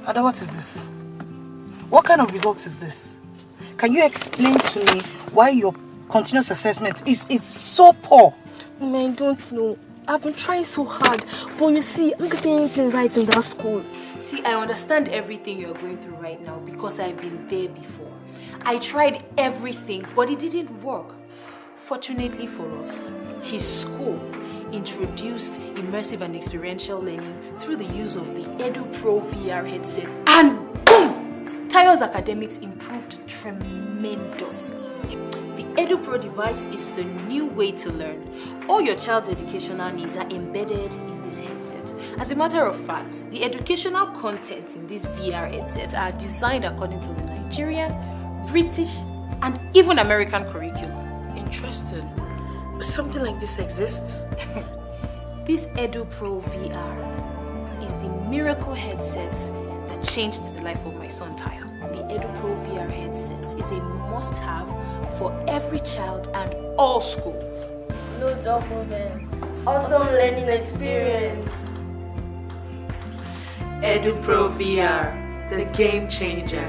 Ada, what is this? What kind of result is this? Can you explain to me why your continuous assessment is so poor? I don't know. I've been trying so hard, but you see, I'm getting anything right in that school. See, I understand everything you're going through right now because I've been there before. I tried everything, but it didn't work. Fortunately for us, his school introduced immersive and experiential learning through the use of the EduPro VR headset, and boom! Tayo's academics improved tremendously. The EduPro device is the new way to learn. All your child's educational needs are embedded in this headset. As a matter of fact, the educational content in these VR headsets are designed according to the Nigerian, British, and even American curriculum. Interesting. Something like this exists? This EduPro VR is the miracle headset that changed the life of my son Tayo. The EduPro VR headset is a must-have for every child and all schools. No documents. Awesome learning experience. EduPro VR, the game changer.